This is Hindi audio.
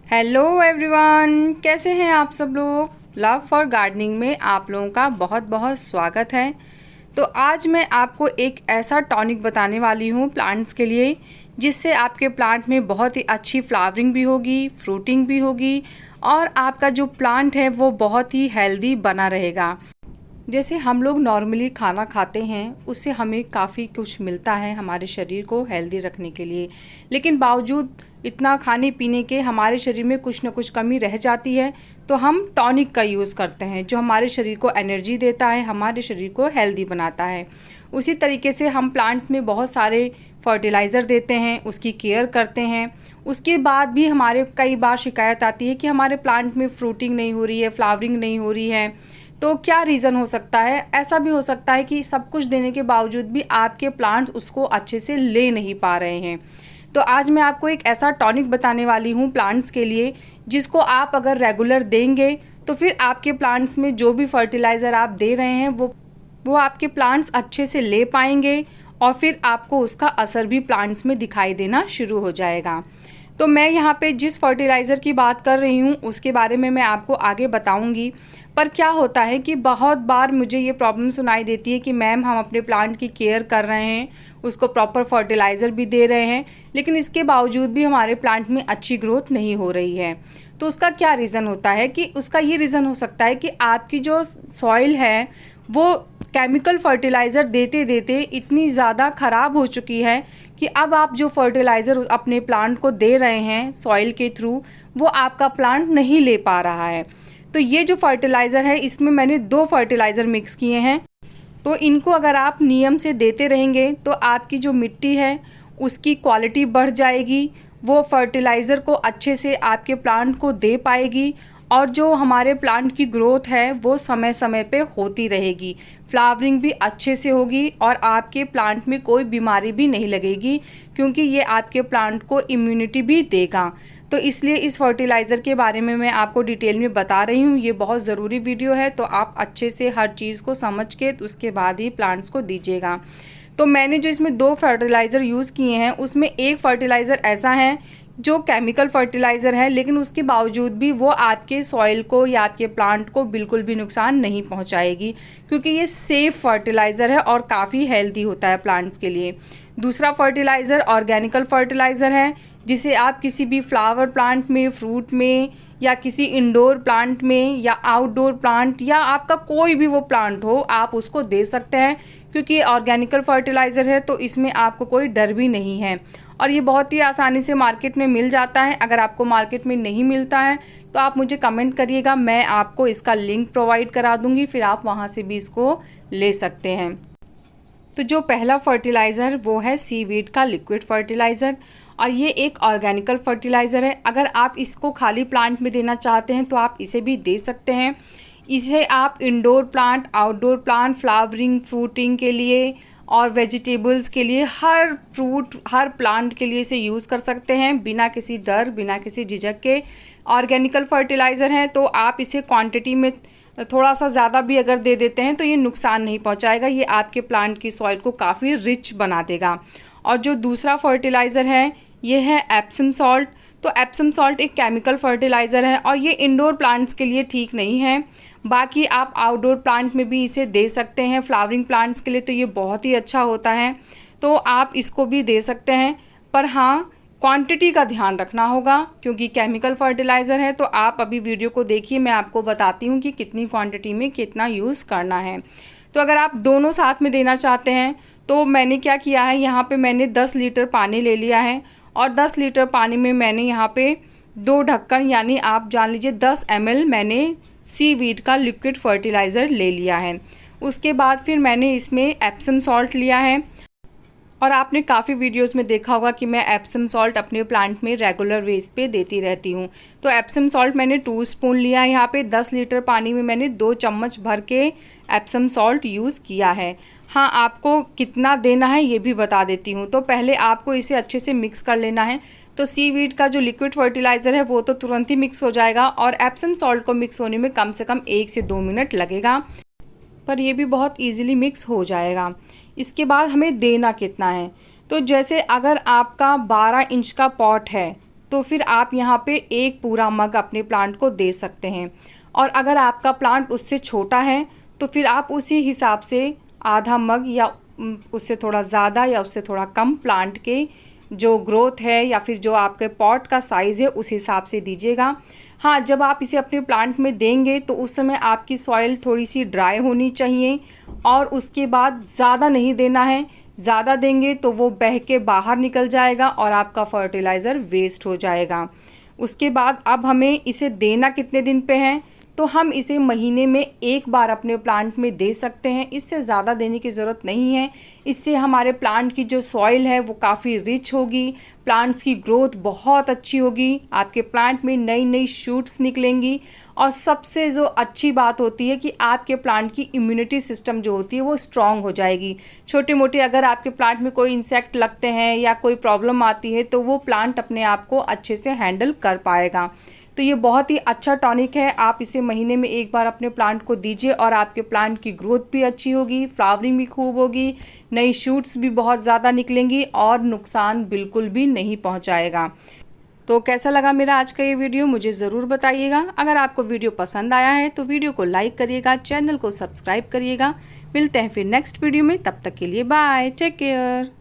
हेलो एवरीवन, कैसे हैं आप सब लोग। लव फॉर गार्डनिंग में आप लोगों का बहुत बहुत स्वागत है। तो आज मैं आपको एक ऐसा टॉनिक बताने वाली हूँ प्लांट्स के लिए, जिससे आपके प्लांट में बहुत ही अच्छी फ्लावरिंग भी होगी, फ्रूटिंग भी होगी और आपका जो प्लांट है वो बहुत ही हेल्दी बना रहेगा। जैसे हम लोग नॉर्मली खाना खाते हैं, उससे हमें काफ़ी कुछ मिलता है हमारे शरीर को हेल्दी रखने के लिए, लेकिन बावजूद इतना खाने पीने के हमारे शरीर में कुछ ना कुछ कमी रह जाती है। तो हम टॉनिक का यूज़ करते हैं, जो हमारे शरीर को एनर्जी देता है, हमारे शरीर को हेल्दी बनाता है। उसी तरीके से हम प्लांट्स में बहुत सारे फर्टिलाइज़र देते हैं, उसकी केयर करते हैं। उसके बाद भी हमारे कई बार शिकायत आती है कि हमारे प्लांट में फ्रूटिंग नहीं हो रही है, फ्लावरिंग नहीं हो रही है। तो क्या रीज़न हो सकता है? ऐसा भी हो सकता है कि सब कुछ देने के बावजूद भी आपके प्लांट्स उसको अच्छे से ले नहीं पा रहे हैं। तो आज मैं आपको एक ऐसा टॉनिक बताने वाली हूँ प्लांट्स के लिए, जिसको आप अगर रेगुलर देंगे तो फिर आपके प्लांट्स में जो भी फर्टिलाइज़र आप दे रहे हैं वो आपके प्लांट्स अच्छे से ले पाएंगे और फिर आपको उसका असर भी प्लांट्स में दिखाई देना शुरू हो जाएगा। तो मैं यहाँ पे जिस फर्टिलाइज़र की बात कर रही हूँ उसके बारे में मैं आपको आगे बताऊँगी। पर क्या होता है कि बहुत बार मुझे ये प्रॉब्लम सुनाई देती है कि मैम हम अपने प्लांट की केयर कर रहे हैं, उसको प्रॉपर फर्टिलाइज़र भी दे रहे हैं, लेकिन इसके बावजूद भी हमारे प्लांट में अच्छी ग्रोथ नहीं हो रही है। तो उसका क्या रीज़न होता है कि उसका ये रीज़न हो सकता है कि आपकी जो सॉइल है वो केमिकल फर्टिलाइज़र देते देते इतनी ज़्यादा ख़राब हो चुकी है कि अब आप जो फर्टिलाइज़र अपने प्लांट को दे रहे हैं सॉइल के थ्रू, वो आपका प्लांट नहीं ले पा रहा है। तो ये जो फर्टिलाइज़र है, इसमें मैंने 2 फर्टिलाइज़र मिक्स किए हैं। तो इनको अगर आप नियम से देते रहेंगे तो आपकी जो मिट्टी है उसकी क्वालिटी बढ़ जाएगी, वो फर्टिलाइज़र को अच्छे से आपके प्लांट को दे पाएगी और जो हमारे प्लांट की ग्रोथ है वो समय समय पे होती रहेगी, फ्लावरिंग भी अच्छे से होगी और आपके प्लांट में कोई बीमारी भी नहीं लगेगी, क्योंकि ये आपके प्लांट को इम्यूनिटी भी देगा। तो इसलिए इस फर्टिलाइज़र के बारे में मैं आपको डिटेल में बता रही हूँ। ये बहुत ज़रूरी वीडियो है, तो आप अच्छे से हर चीज़ को समझ के उसके बाद ही प्लांट्स को दीजिएगा। तो मैंने जो इसमें 2 फर्टिलाइज़र यूज़ किए हैं, उसमें एक फर्टिलाइज़र ऐसा है जो केमिकल फर्टिलाइज़र है, लेकिन उसके बावजूद भी वो आपके सॉइल को या आपके प्लांट को बिल्कुल भी नुकसान नहीं पहुंचाएगी, क्योंकि ये सेफ़ फर्टिलाइज़र है और काफ़ी हेल्दी होता है प्लांट्स के लिए। दूसरा फर्टिलाइज़र ऑर्गेनिकल फर्टिलाइज़र है, जिसे आप किसी भी फ्लावर प्लांट में, फ्रूट में या किसी इंडोर प्लांट में या आउटडोर प्लांट या आपका कोई भी वो प्लांट हो, आप उसको दे सकते हैं, क्योंकि ऑर्गेनिकल फर्टिलाइज़र है तो इसमें आपको कोई डर भी नहीं है और ये बहुत ही आसानी से मार्केट में मिल जाता है। अगर आपको मार्केट में नहीं मिलता है तो आप मुझे कमेंट करिएगा, मैं आपको इसका लिंक प्रोवाइड करा दूंगी, फिर आप वहाँ से भी इसको ले सकते हैं। तो जो पहला फर्टिलाइज़र वो है सीवीड का लिक्विड फर्टिलाइज़र और ये एक ऑर्गेनिकल फर्टिलाइज़र है। अगर आप इसको खाली प्लांट में देना चाहते हैं तो आप इसे भी दे सकते हैं। इसे आप indoor plant, outdoor plant, flowering, fruiting के लिए और वेजिटेबल्स के लिए, हर फ्रूट, हर प्लांट के लिए इसे यूज़ कर सकते हैं बिना किसी डर, बिना किसी झिझक के। ऑर्गेनिकल फर्टिलाइज़र है तो आप इसे क्वांटिटी में थोड़ा सा ज़्यादा भी अगर दे देते हैं तो ये नुकसान नहीं पहुंचाएगा, ये आपके प्लांट की सॉइल को काफ़ी रिच बना देगा। और जो दूसरा फर्टिलाइज़र है ये है एप्सम सॉल्ट। तो एप्सम सॉल्ट एक केमिकल फर्टिलाइज़र है और ये इंडोर प्लांट्स के लिए ठीक नहीं है, बाकी आप आउटडोर प्लांट में भी इसे दे सकते हैं। फ्लावरिंग प्लांट्स के लिए तो ये बहुत ही अच्छा होता है, तो आप इसको भी दे सकते हैं। पर हाँ, क्वांटिटी का ध्यान रखना होगा, क्योंकि केमिकल फर्टिलाइज़र है। तो आप अभी वीडियो को देखिए, मैं आपको बताती हूँ कि कितनी क्वांटिटी में कितना यूज़ करना है। तो अगर आप दोनों साथ में देना चाहते हैं तो मैंने क्या किया है, यहाँ पे मैंने 10 लीटर पानी ले लिया है और 10 लीटर पानी में मैंने यहाँ पे 2 ढक्कन, यानी आप जान लीजिए 10 ml मैंने सीवीड का लिक्विड फर्टिलाइज़र ले लिया है। उसके बाद फिर मैंने इसमें एप्सम सॉल्ट लिया है और आपने काफ़ी वीडियोस में देखा होगा कि मैं एप्सम सॉल्ट अपने प्लांट में रेगुलर बेस पे देती रहती हूँ। तो एप्सम सॉल्ट मैंने 2 स्पून लिया है। यहाँ पे 10 लीटर पानी में मैंने 2 चम्मच भर के एप्सम सॉल्ट यूज़ किया है। हाँ, आपको कितना देना है ये भी बता देती हूँ। तो पहले आपको इसे अच्छे से मिक्स कर लेना है। तो सीवीड का जो लिक्विड फर्टिलाइज़र है वो तो तुरंत ही मिक्स हो जाएगा और एप्सम सॉल्ट को मिक्स होने में कम से कम 1 से 2 मिनट लगेगा, पर ये भी बहुत ईजिली मिक्स हो जाएगा। इसके बाद हमें देना कितना है, तो जैसे अगर आपका 12 इंच का पॉट है तो फिर आप यहाँ पे एक पूरा मग अपने प्लांट को दे सकते हैं। और अगर आपका प्लांट उससे छोटा है तो फिर आप उसी हिसाब से आधा मग या उससे थोड़ा ज़्यादा या उससे थोड़ा कम प्लांट के जो ग्रोथ है या फिर जो आपके पॉट का साइज़ है उस हिसाब से दीजिएगा। हाँ, जब आप इसे अपने प्लांट में देंगे तो उस समय आपकी सॉइल थोड़ी सी ड्राई होनी चाहिए और उसके बाद ज़्यादा नहीं देना है। ज़्यादा देंगे तो वो बह के बाहर निकल जाएगा और आपका फर्टिलाइज़र वेस्ट हो जाएगा। उसके बाद अब हमें इसे देना कितने दिन पे है, तो हम इसे महीने में एक बार अपने प्लांट में दे सकते हैं। इससे ज़्यादा देने की ज़रूरत नहीं है। इससे हमारे प्लांट की जो सॉइल है वो काफ़ी रिच होगी, प्लांट्स की ग्रोथ बहुत अच्छी होगी, आपके प्लांट में नई नई शूट्स निकलेंगी और सबसे जो अच्छी बात होती है कि आपके प्लांट की इम्यूनिटी सिस्टम जो होती है वो स्ट्रांग हो जाएगी। छोटे मोटे अगर आपके प्लांट में कोई इंसेक्ट लगते हैं या कोई प्रॉब्लम आती है तो वो प्लांट अपने आप को अच्छे से हैंडल कर पाएगा। तो ये बहुत ही अच्छा टॉनिक है, आप इसे महीने में एक बार अपने प्लांट को दीजिए और आपके प्लांट की ग्रोथ भी अच्छी होगी, फ्लावरिंग भी खूब होगी, नई शूट्स भी बहुत ज़्यादा निकलेंगी और नुकसान बिल्कुल भी नहीं पहुंचाएगा। तो कैसा लगा मेरा आज का ये वीडियो मुझे ज़रूर बताइएगा। अगर आपको वीडियो पसंद आया है तो वीडियो को लाइक करिएगा, चैनल को सब्सक्राइब करिएगा। मिलते हैं फिर नेक्स्ट वीडियो में, तब तक के लिए बाय, टेक केयर।